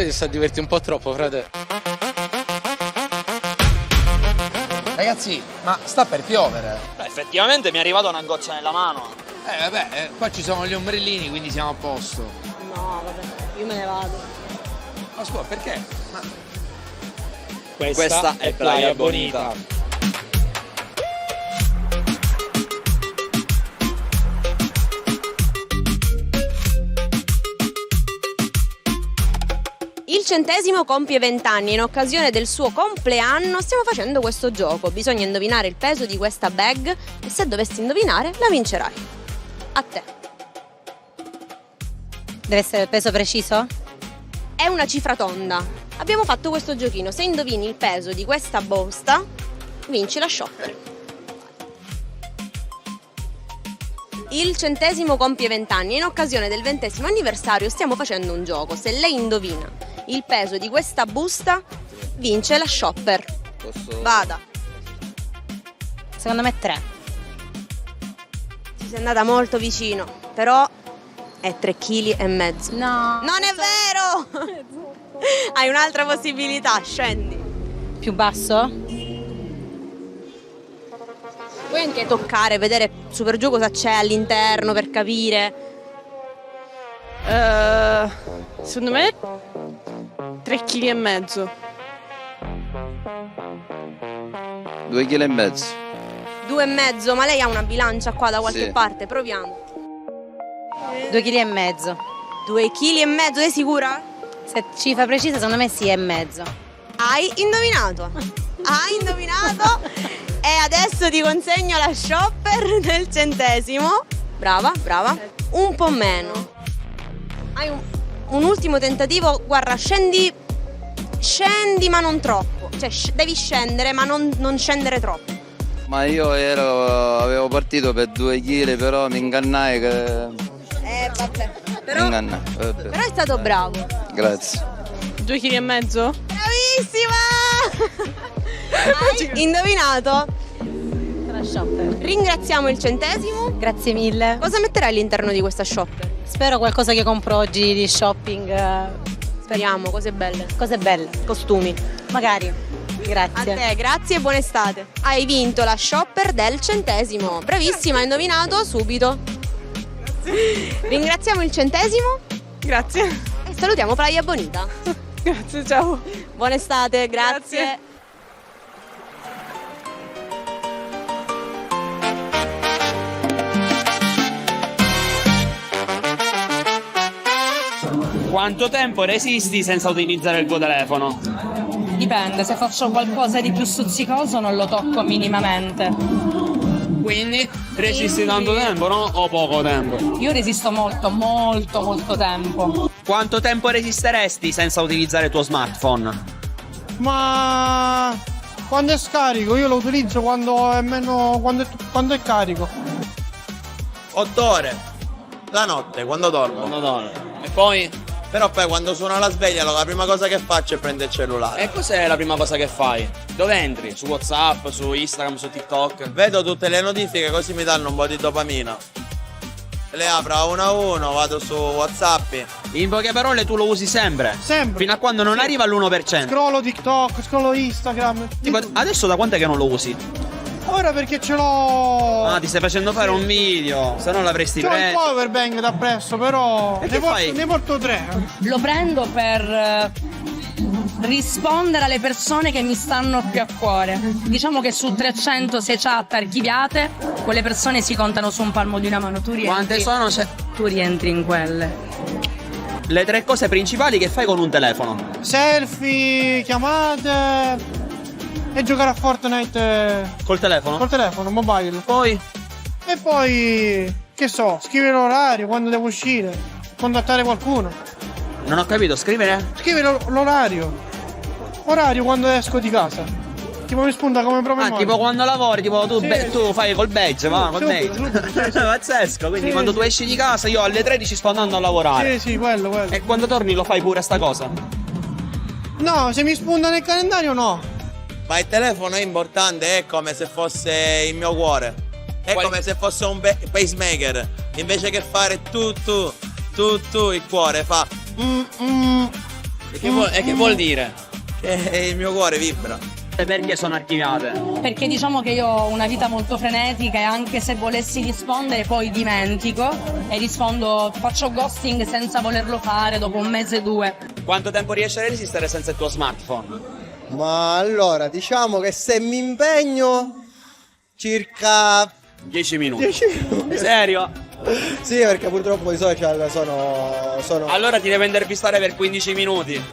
ti sta divertendo un po' troppo, frate. Ragazzi, ma sta per piovere. Beh, effettivamente mi è arrivata una goccia nella mano. Vabbè, qua ci sono gli ombrellini, quindi siamo a posto. No, vabbè, io me ne vado. Ma scusa, perché? Ma... Questa è Playa Bonita. Il 100° compie 20 anni e in occasione del suo compleanno stiamo facendo questo gioco. Bisogna indovinare il peso di questa bag e se dovessi indovinare la vincerai. A te. Deve essere il peso preciso? È una cifra tonda. Abbiamo fatto questo giochino. Se indovini il peso di questa busta, vinci la shopper. Il 100° compie 20 anni e in occasione del 20° anniversario stiamo facendo un gioco. Se lei indovina il peso di questa busta, vince la shopper. Vada. Secondo me 3. Ci sei andata molto vicino, però è 3,5 kg. No. Non è vero! Hai un'altra possibilità, scendi. Più basso? Puoi anche toccare, vedere super giù cosa c'è all'interno per capire. Secondo me 3,5 kg. 2,5 kg. 2,5, ma lei ha una bilancia qua da qualche Sì. parte, proviamo. 2,5 kg. 2,5 kg, sei sicura? Se cifra precisa, secondo me sì, è mezzo. Hai indovinato. Hai indovinato. E adesso ti consegno la shopper del 100°. Brava, brava. Un po' meno. Hai un ultimo tentativo. Guarda, scendi ma non troppo. Cioè, devi scendere ma non scendere troppo. Ma io avevo partito per 2 kg, però mi ingannai che... Vabbè. Mi Però ingannai, vabbè. è stato bravo. Grazie. 2,5 kg? Bravissima! Hai indovinato. La shopper. Ringraziamo il 100°. Grazie mille. Cosa metterai all'interno di questa shopper? Spero qualcosa che compro oggi di shopping. Speriamo, cose belle. Cose belle. Costumi. Magari. A Grazie. te, grazie e buona estate. Hai vinto la shopper del 100°. Bravissima, hai indovinato subito. Ringraziamo il 100° Grazie. e salutiamo Playa Bonita. Grazie, ciao. Buona estate, grazie. Grazie. Quanto tempo resisti senza utilizzare il tuo telefono? Dipende, se faccio qualcosa di più stuzzicoso non lo tocco minimamente. Quindi resisti tanto tempo, no? O poco tempo? Io resisto molto tempo. Quanto tempo resisteresti senza utilizzare il tuo smartphone? Ma quando è scarico? Io lo utilizzo quando è meno. quando è carico. 8 ore. La notte, quando dormo. E poi? Però poi quando suona la sveglia la prima cosa che faccio è prendere il cellulare. E cos'è la prima cosa che fai? Dove entri? Su WhatsApp, su Instagram, su TikTok? Vedo tutte le notifiche così mi danno un po' di dopamina. Le apro a uno a uno, vado su WhatsApp. In poche parole tu lo usi sempre? Sempre. Fino a quando non arriva all'1%. Scrollo TikTok, scrollo Instagram. Tipo, adesso da quant'è che non lo usi? Ora perché ce l'ho. Ah, ti stai facendo fare un video, se no l'avresti C'ho il preso. power bank da presso, però. E che fai? Ne porto 3. Lo prendo per rispondere alle persone che mi stanno più a cuore. Diciamo che su 300 se chat archiviate, quelle persone si contano su un palmo di una mano. Tu rientri, Quante sono? tu rientri in quelle. Le 3 cose principali che fai con un telefono? Selfie, chiamate. E giocare a Fortnite Col telefono? col telefono, mobile. Poi? E poi, che so, scrivere l'orario, quando devo uscire, contattare qualcuno. Non ho capito, scrivere? Scrivere l'orario. Orario quando esco di casa. Tipo mi spunta come promemoria. Tipo quando lavori, tipo tu, Sì. tu fai col badge, va, col Subito, badge. subito, sì. Pazzesco, quindi Sì, quando sì. tu esci di casa io alle 13 sto andando a lavorare. Sì, quello. E quando torni lo fai pure sta cosa? No, se mi spunta nel calendario no. Ma il telefono è importante, è come se fosse il mio cuore. È come se fosse un pacemaker. Invece che fare tu, il cuore fa E che vuol dire? Che il mio cuore vibra. Perché sono archiviate? Perché diciamo che io ho una vita molto frenetica e anche se volessi rispondere poi dimentico e rispondo, faccio ghosting senza volerlo fare dopo un mese o 2. Quanto tempo riesci a resistere senza il tuo smartphone? Ma allora, diciamo che se mi impegno circa 10 minuti. 10 minuti. Serio? Sì, perché purtroppo i social sono... Allora ti devo intervistare per 15 minuti.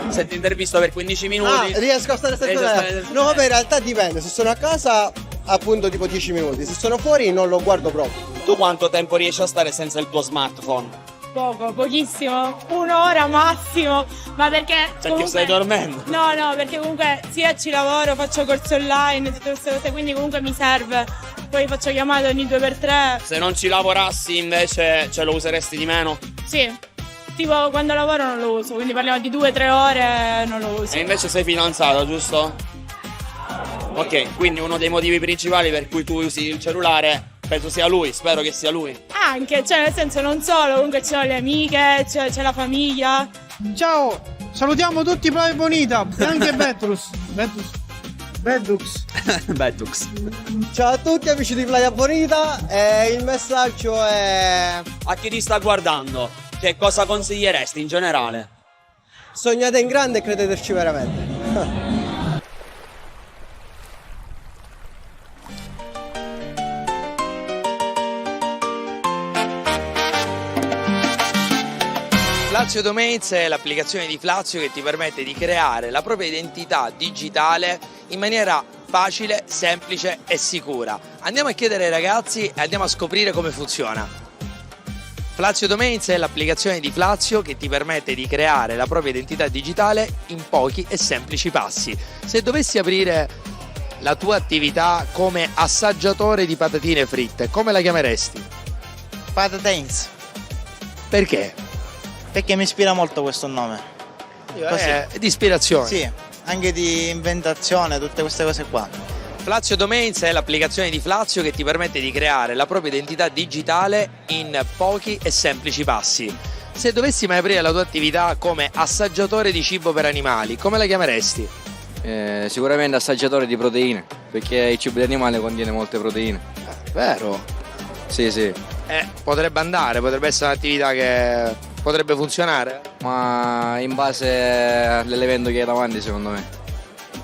Se ti intervisto per 15 minuti. riesco a stare sempre. No, vabbè, in realtà dipende. Se sono a casa, appunto, tipo 10 minuti. Se sono fuori, non lo guardo proprio. Tu quanto tempo riesci a stare senza il tuo smartphone? Pochissimo, un'ora massimo, ma perché Perché stai dormendo? No, perché comunque sia ci lavoro, faccio corsi online, tutte queste cose, quindi comunque mi serve. Poi faccio chiamate ogni 2x3. Se non ci lavorassi invece lo useresti di meno? Sì, tipo quando lavoro non lo uso, quindi parliamo di 2-3 ore non lo uso. E invece sei fidanzata, giusto? Ok, quindi uno dei motivi principali per cui tu usi il cellulare penso sia lui, spero che sia lui. Anche, cioè nel senso non solo, comunque ci sono le amiche, c'è la famiglia. Ciao, salutiamo tutti Playa Bonita e anche Bedux. Bedux. Ciao a tutti amici di Playa Bonita e il messaggio è... A chi ti sta guardando, che cosa consiglieresti in generale? Sognate in grande e credeteci veramente. Flazio Domains è l'applicazione di Flazio che ti permette di creare la propria identità digitale in maniera facile, semplice e sicura. Andiamo a chiedere ai ragazzi e andiamo a scoprire come funziona. Flazio Domains è l'applicazione di Flazio che ti permette di creare la propria identità digitale in pochi e semplici passi. Se dovessi aprire la tua attività come assaggiatore di patatine fritte, come la chiameresti? Patatines, Perché? perché mi ispira molto questo nome. È di ispirazione. Sì, anche di inventazione, tutte queste cose qua. Flazio Domains è l'applicazione di Flazio che ti permette di creare la propria identità digitale in pochi e semplici passi. Se dovessi mai aprire la tua attività come assaggiatore di cibo per animali, come la chiameresti? Sicuramente assaggiatore di proteine, perché il cibo di animale contiene molte proteine. Vero? Sì. Potrebbe andare, potrebbe essere un'attività che potrebbe funzionare. Ma in base all'evento che hai davanti, secondo me.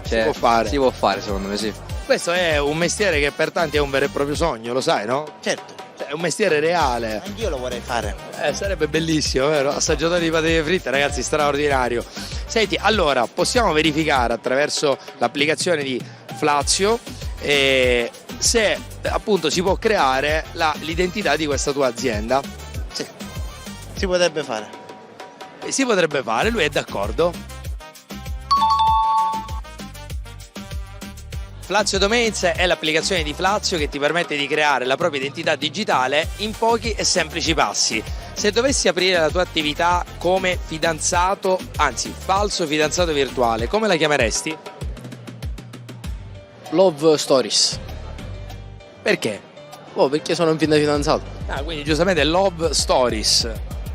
Si può fare. Si può fare, secondo me, sì. Questo è un mestiere che per tanti è un vero e proprio sogno, lo sai, no? Certo, Cioè, è un mestiere reale. anch'io lo vorrei fare. Sarebbe bellissimo, vero? Assaggiatore di patatine fritte, ragazzi, straordinario. Senti, allora, possiamo verificare attraverso l'applicazione di Flazio se appunto si può creare l'identità di questa tua azienda. Sì, si potrebbe fare. Si potrebbe fare, lui è d'accordo. Flazio Domains è l'applicazione di Flazio che ti permette di creare la propria identità digitale in pochi e semplici passi. Se dovessi aprire la tua attività come fidanzato, anzi falso fidanzato virtuale, come la chiameresti? Love Stories. Perché? Perché sono un fidanzato. Quindi giustamente Love Stories.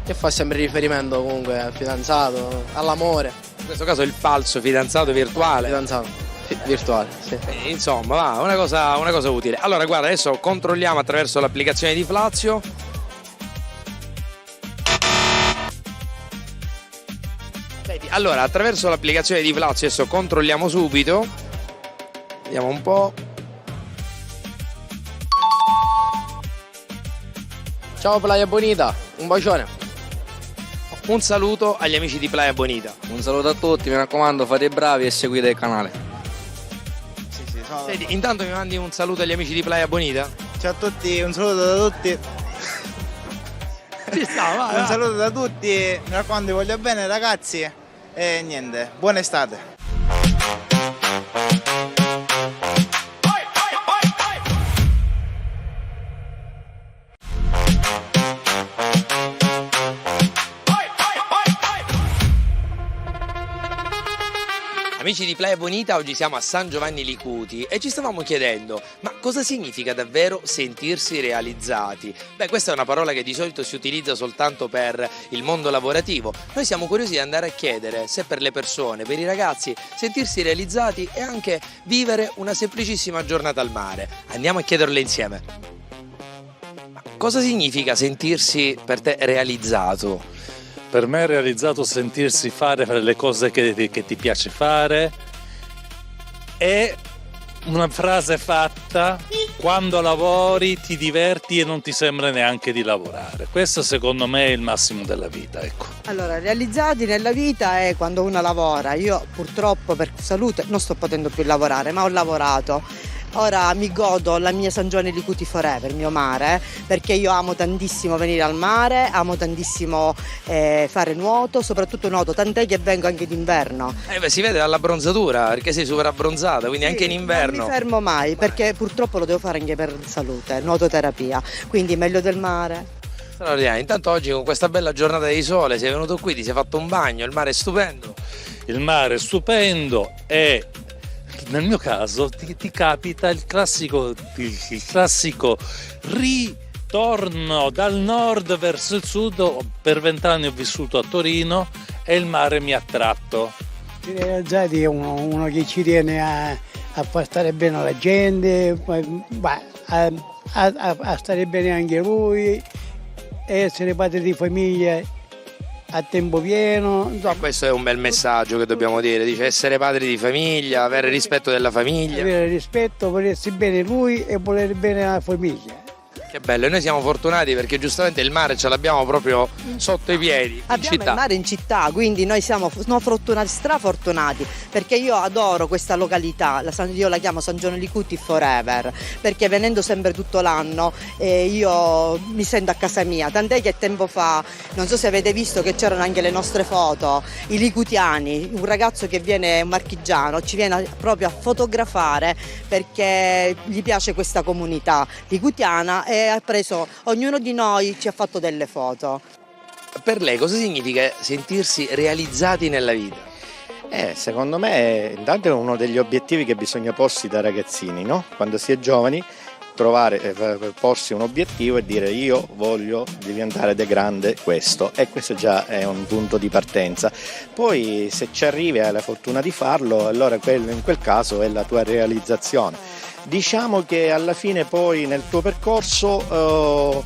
Che fa sempre riferimento comunque al fidanzato, all'amore. In questo caso il falso fidanzato virtuale. Fidanzato. Virtuale, sì. Insomma, va, una cosa utile. Allora, guarda, adesso controlliamo attraverso l'applicazione di Flazio. Senti, allora, attraverso l'applicazione di Flazio adesso controlliamo subito. Vediamo un po'. Ciao Playa Bonita, un bacione. Un saluto agli amici di Playa Bonita. Un saluto a tutti, mi raccomando, fate i bravi e seguite il canale. Senti, intanto mi mandi un saluto agli amici di Playa Bonita? Ciao a tutti, un saluto da tutti. Ci sta, vai, Un saluto da tutti, mi raccomando, vi voglio bene ragazzi e niente, buona estate. Amici di Playa Bonita, oggi siamo a San Giovanni Licuti e ci stavamo chiedendo, ma cosa significa davvero sentirsi realizzati? Beh, questa è una parola che di solito si utilizza soltanto per il mondo lavorativo. Noi siamo curiosi di andare a chiedere se per le persone, per i ragazzi, sentirsi realizzati è anche vivere una semplicissima giornata al mare. Andiamo a chiederle insieme. Ma cosa significa sentirsi per te realizzato? Per me è realizzato sentirsi fare le cose che ti piace fare. È una frase fatta: quando lavori ti diverti e non ti sembra neanche di lavorare. Questo secondo me è il massimo della vita, ecco. Allora, realizzati nella vita è quando uno lavora. Io purtroppo per salute non sto potendo più lavorare, ma ho lavorato. Ora mi godo la mia San Giovanni Licuti Forever, il mio mare, perché io amo tantissimo venire al mare, amo tantissimo fare nuoto, soprattutto nuoto, tant'è che vengo anche d'inverno. Si vede dalla bronzatura, perché sei super abbronzata, quindi sì, anche in inverno. Non mi fermo mai, perché purtroppo lo devo fare anche per salute, nuototerapia, quindi meglio del mare. Straordinario. Intanto oggi con questa bella giornata di sole sei venuto qui, ti sei fatto un bagno, il mare è stupendo. Il mare è stupendo e nel mio caso ti capita il classico ritorno dal nord verso il sud. Per 20 anni ho vissuto a Torino e il mare mi ha attratto. Realizzati è uno che ci tiene a far stare bene la gente, a stare bene anche lui, essere padre di famiglia a tempo pieno. Questo è un bel messaggio che dobbiamo dire, dice essere padri di famiglia, avere rispetto della famiglia. Avere rispetto, volersi bene lui e volere bene la famiglia. Che bello, e noi siamo fortunati perché giustamente il mare ce l'abbiamo proprio sotto i piedi. Abbiamo il mare in città, quindi noi siamo fortunati, strafortunati, perché io adoro questa località, io la chiamo San Giovanni Licuti Forever, perché venendo sempre tutto l'anno io mi sento a casa mia, tant'è che tempo fa, non so se avete visto che c'erano anche le nostre foto, i licutiani, un ragazzo che viene, un marchigiano, ci viene proprio a fotografare perché gli piace questa comunità licutiana e ha preso, ognuno di noi ci ha fatto delle foto. Per lei cosa significa sentirsi realizzati nella vita? Secondo me intanto è uno degli obiettivi che bisogna porsi da ragazzini, no? Quando si è giovani, porsi un obiettivo e dire io voglio diventare da grande questo, e questo già è un punto di partenza. Poi se ci arrivi e hai la fortuna di farlo, allora in quel caso è la tua realizzazione. Diciamo che alla fine poi nel tuo percorso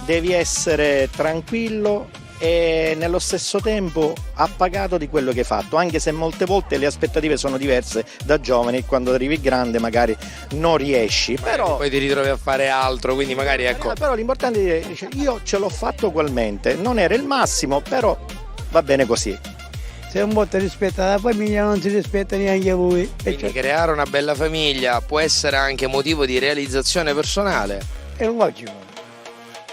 devi essere tranquillo e nello stesso tempo appagato di quello che hai fatto, anche se molte volte le aspettative sono diverse da giovane, quando arrivi grande magari non riesci, però poi ti ritrovi a fare altro, quindi magari ecco. Però l'importante è dire, io ce l'ho fatto ugualmente, non era il massimo, però va bene così. Se un po' ti rispetta la famiglia non si rispetta neanche voi. Quindi creare una bella famiglia può essere anche motivo di realizzazione personale. È logico.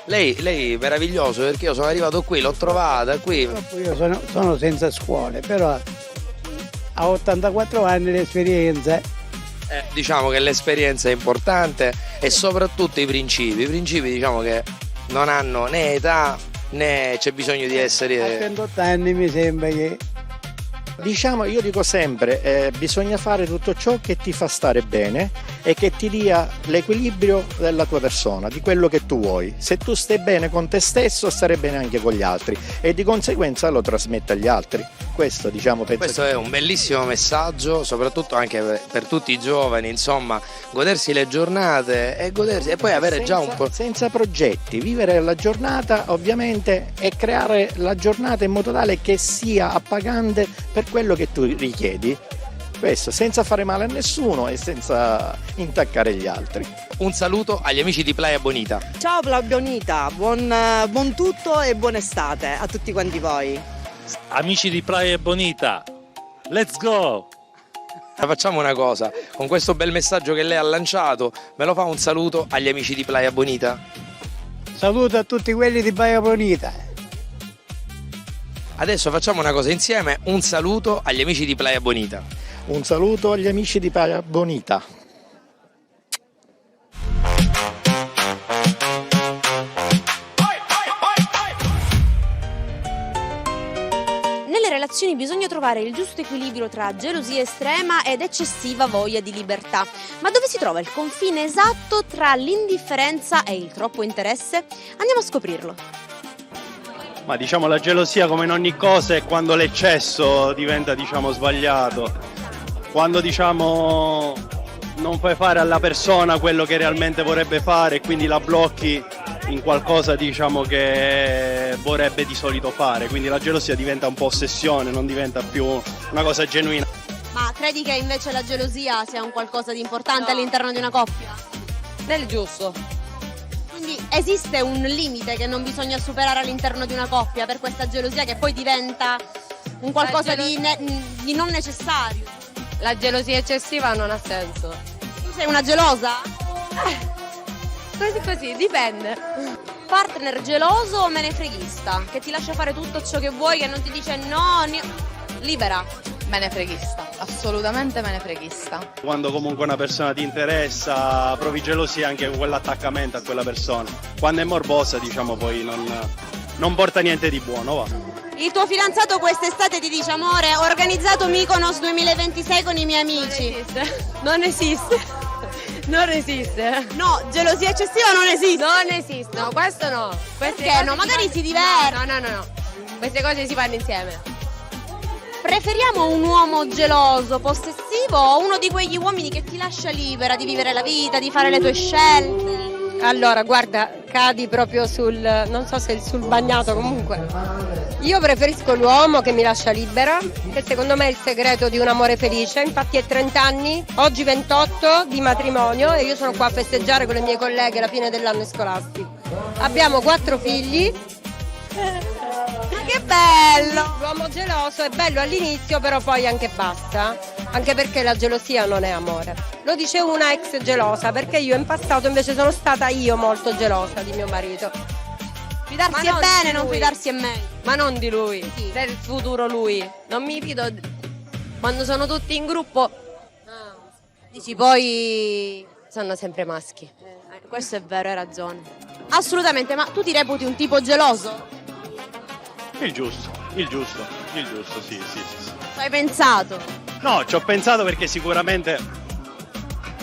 Lei è meraviglioso, perché io sono arrivato qui, l'ho trovata qui. Io sono senza scuole, però a 84 anni l'esperienza. Diciamo che l'esperienza è importante e soprattutto i principi. I principi diciamo che non hanno né età né c'è bisogno di essere. A 108 anni mi sembra che. Diciamo, io dico sempre, bisogna fare tutto ciò che ti fa stare bene e che ti dia l'equilibrio della tua persona, di quello che tu vuoi. Se tu stai bene con te stesso, stare bene anche con gli altri e di conseguenza lo trasmetti agli altri. Questo, diciamo, penso. Questo è un bellissimo messaggio, soprattutto anche per tutti i giovani, insomma, godersi le giornate e godersi e poi avere già un po'. Senza progetti, vivere la giornata ovviamente e creare la giornata in modo tale che sia appagante per quello che tu richiedi. Questo senza fare male a nessuno e senza intaccare gli altri. Un saluto agli amici di Playa Bonita. Ciao Playa Bonita, buon tutto e buona estate a tutti quanti voi. Amici di Playa Bonita, let's go! Facciamo una cosa, con questo bel messaggio che lei ha lanciato, me lo fa un saluto agli amici di Playa Bonita? Saluto a tutti quelli di Playa Bonita. Adesso facciamo una cosa insieme, un saluto agli amici di Playa Bonita. Un saluto agli amici di Playa Bonita. Nelle relazioni bisogna trovare il giusto equilibrio tra gelosia estrema ed eccessiva voglia di libertà. Ma dove si trova il confine esatto tra l'indifferenza e il troppo interesse? Andiamo a scoprirlo. Ma diciamo la gelosia, come in ogni cosa, è quando l'eccesso diventa sbagliato. Quando non fai fare alla persona quello che realmente vorrebbe fare e quindi la blocchi in qualcosa che vorrebbe di solito fare, quindi la gelosia diventa un po' ossessione, non diventa più una cosa genuina. Ma credi che invece la gelosia sia un qualcosa di importante all'interno di una coppia? Nel giusto. Quindi esiste un limite che non bisogna superare all'interno di una coppia per questa gelosia che poi diventa un qualcosa di non necessario? La gelosia eccessiva non ha senso. Tu sei una gelosa? Così, dipende. Partner geloso o menefreghista? Che ti lascia fare tutto ciò che vuoi, che non ti dice no, libera? Menefreghista, assolutamente menefreghista. Quando comunque una persona ti interessa, provi gelosia anche con quell'attaccamento a quella persona. Quando è morbosa, poi non porta niente di buono, va. Il tuo fidanzato quest'estate ti dice: amore, ho organizzato Mykonos 2026 con i miei amici. Non esiste. Non esiste. No, gelosia eccessiva non esiste. Non esiste, no, questo no. Perché no? Magari si diverte. No. Queste cose si fanno insieme. Preferiamo un uomo geloso, possessivo o uno di quegli uomini che ti lascia libera di vivere la vita, di fare le tue scelte? Allora, guarda, cadi proprio non so se sul bagnato, comunque. Io preferisco l'uomo che mi lascia libera, che secondo me è il segreto di un amore felice. Infatti è 30 anni, oggi 28 di matrimonio e io sono qua a festeggiare con le mie colleghe la fine dell'anno scolastico. Abbiamo 4 figli. Che bello! L'uomo geloso è bello all'inizio, però poi anche basta. Anche perché la gelosia non è amore. Lo dice una ex gelosa, perché io in passato invece sono stata io molto gelosa di mio marito. Fidarsi è bene, non fidarsi è meglio. Ma non di lui, del futuro lui. Non mi fido quando sono tutti in gruppo. Dici poi sono sempre maschi. Questo è vero, hai ragione. Assolutamente, ma tu ti reputi un tipo geloso? Il giusto, sì. Ci hai pensato? No, ci ho pensato perché sicuramente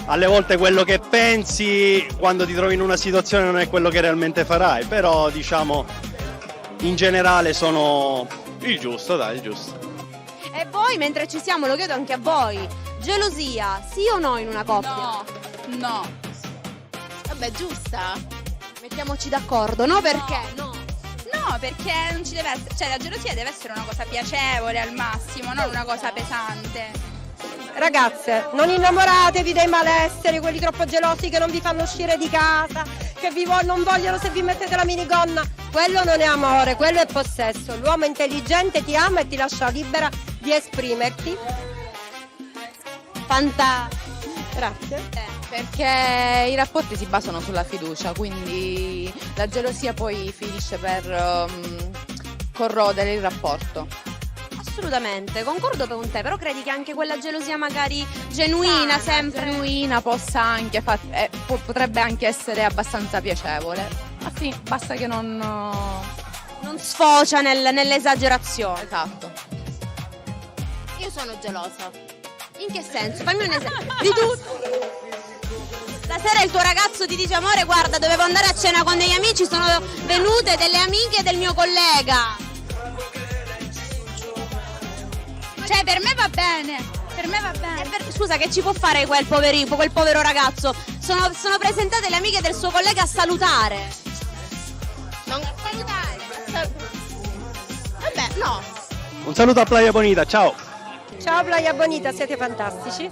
alle volte quello che pensi quando ti trovi in una situazione non è quello che realmente farai, però in generale sono il giusto. E poi, mentre ci siamo, lo chiedo anche a voi, gelosia, sì o no in una coppia? No. Vabbè, giusta. Mettiamoci d'accordo, no? Perché? No. No, perché non ci deve essere, cioè la gelosia deve essere una cosa piacevole al massimo, non una cosa pesante. Ragazze, non innamoratevi dei malesseri, quelli troppo gelosi che non vi fanno uscire di casa, che non vogliono se vi mettete la minigonna. Quello non è amore, quello è possesso. L'uomo intelligente ti ama e ti lascia libera di esprimerti. Fantastico. Grazie. Perché i rapporti si basano sulla fiducia, quindi la gelosia poi finisce per corrodere il rapporto. Assolutamente, concordo con te, però credi che anche quella gelosia magari genuina, sempre genuina, possa anche potrebbe anche essere abbastanza piacevole. Ma sì, basta che non sfocia nell'esagerazione. Esatto. Io sono gelosa. In che senso? Fammi un esempio. Di tutto. Stasera il tuo ragazzo ti dice: amore, guarda, dovevo andare a cena con degli amici, sono venute delle amiche del mio collega. Cioè, per me va bene. Scusa, che ci può fare quel povero ragazzo? Sono presentate le amiche del suo collega a salutare. Non a salutare. Vabbè, no. Un saluto a Playa Bonita, ciao. Ciao Playa Bonita, siete fantastici.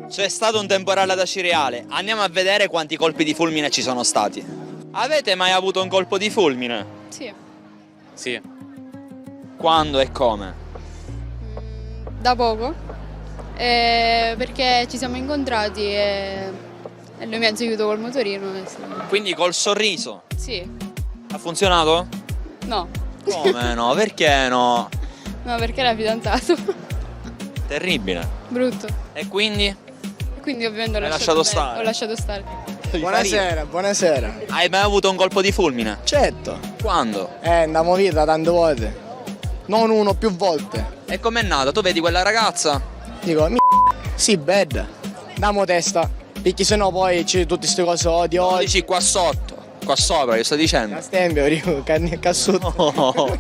C'è stato un temporale ad Acireale, andiamo a vedere quanti colpi di fulmine ci sono stati. Avete mai avuto un colpo di fulmine? Sì. Quando e come? Da poco. Perché ci siamo incontrati e lui mi ha seguito col motorino. Quindi col sorriso? Sì. Ha funzionato? No. Come no? Perché no? No, perché era fidanzato. Terribile. Brutto. E quindi? Quindi ovviamente Hai lasciato stare? Ho lasciato stare. fatto di farina. Buonasera. Hai mai avuto un colpo di fulmine? Certo. Quando? Andiamo via tante volte. Non uno, più volte. E com'è nato? Tu vedi quella ragazza? Dico, sì, bad. Diamo testa. Perché sennò poi c'è tutte queste cose odio. Non dici qua sotto. Qua sopra, che sto dicendo? Stempio, dico, cassuto. No.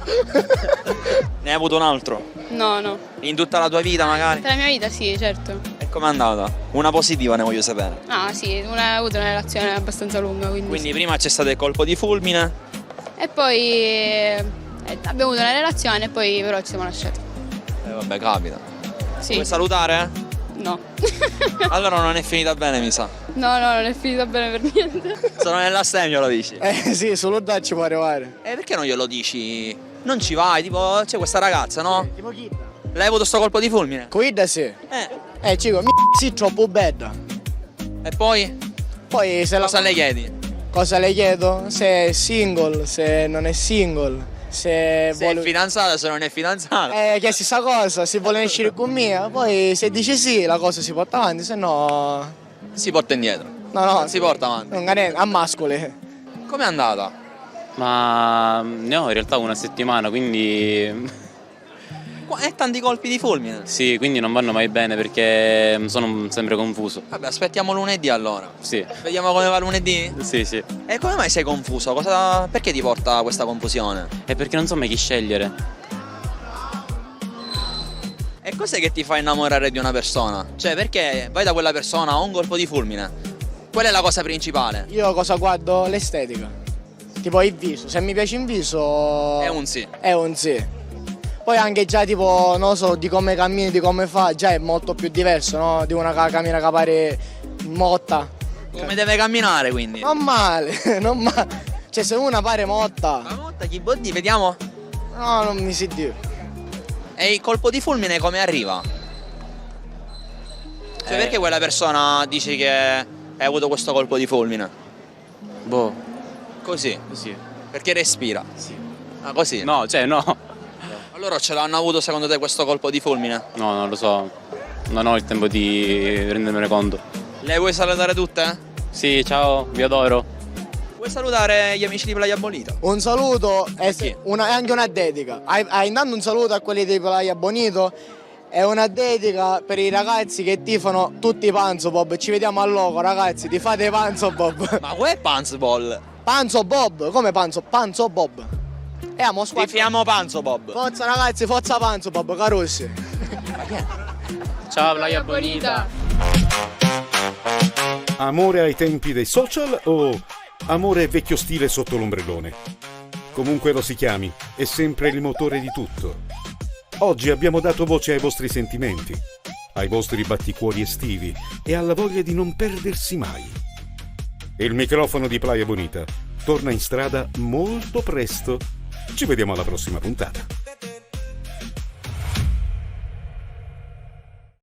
Ne hai avuto un altro? No. In tutta la tua vita magari? Per la mia vita sì, certo. E com'è andata? Una positiva ne voglio sapere. Ah sì, ho avuto una relazione abbastanza lunga, Quindi prima c'è stato il colpo di fulmine. E poi abbiamo avuto una relazione e poi però ci siamo lasciati. Vabbè, capita. Sì. Vuoi salutare? No. Allora non è finita bene, mi sa. No, non è finita bene per niente. Sono nell'assegno, lo dici? Sì, solo da ci può arrivare. E perché non glielo dici? Non ci vai, tipo, c'è questa ragazza, no? Tipo chi? L'hai avuto sto colpo di fulmine? Quida sì. Cico, sì, troppo bad. E poi? Poi se Cosa le chiedi? Cosa le chiedo? Se è single, se non è single, se è fidanzata, se non è fidanzata. Che è stessa cosa, se vuole uscire con me, poi se dice sì la cosa si porta avanti, se no... Si porta indietro. No, non si porta avanti. Non a mascoli. Com'è andata? Ma ne ho in realtà una settimana, quindi... E tanti colpi di fulmine? Sì, quindi non vanno mai bene perché sono sempre confuso. Vabbè, aspettiamo lunedì allora. Sì. Vediamo come va lunedì? Sì. E come mai sei confuso? Perché ti porta questa confusione? È perché non so mai chi scegliere. E cos'è che ti fa innamorare di una persona? Cioè, perché vai da quella persona a un colpo di fulmine? Qual è la cosa principale? Io cosa guardo? L'estetica. Tipo il viso. Se mi piace il viso... È un sì. È un sì. Poi anche già tipo, non so, di come cammini, di come fa, già è molto più diverso, no? Di una che cammina che pare motta. Come deve camminare quindi? Non male, non male. Cioè se una pare motta. Ma motta chi vuol dire? Vediamo? No, non mi si dice. E il colpo di fulmine come arriva? Cioè perché quella persona dice che hai avuto questo colpo di fulmine? Boh. Così? Sì. Perché respira? Sì. Ah, così? No, cioè no. Allora ce l'hanno avuto secondo te questo colpo di fulmine? No, non lo so. Non ho il tempo di rendermene conto. Le vuoi salutare tutte? Sì, ciao, vi adoro. Vuoi salutare gli amici di Playa Bonito? Un saluto e anche una dedica. Hai intanto un saluto a quelli di Playa Bonito e una dedica per i ragazzi che tifano tutti i Panzo Bob. Ci vediamo al logo, ragazzi, tifate i Panzo Bob. Ma qual è Panzo Bob? Panzo Bob, come Panzo? Panzo Bob. Tifiamo Panzo Bob. Forza ragazzi, forza Panzo Bob, carossi. Ciao Playa Bonita. Amore ai tempi dei social o amore vecchio stile sotto l'ombrellone? Comunque lo si chiami, è sempre il motore di tutto. Oggi abbiamo dato voce ai vostri sentimenti, ai vostri batticuori estivi e alla voglia di non perdersi mai. Il microfono di Playa Bonita torna in strada molto presto. Ci vediamo alla prossima puntata.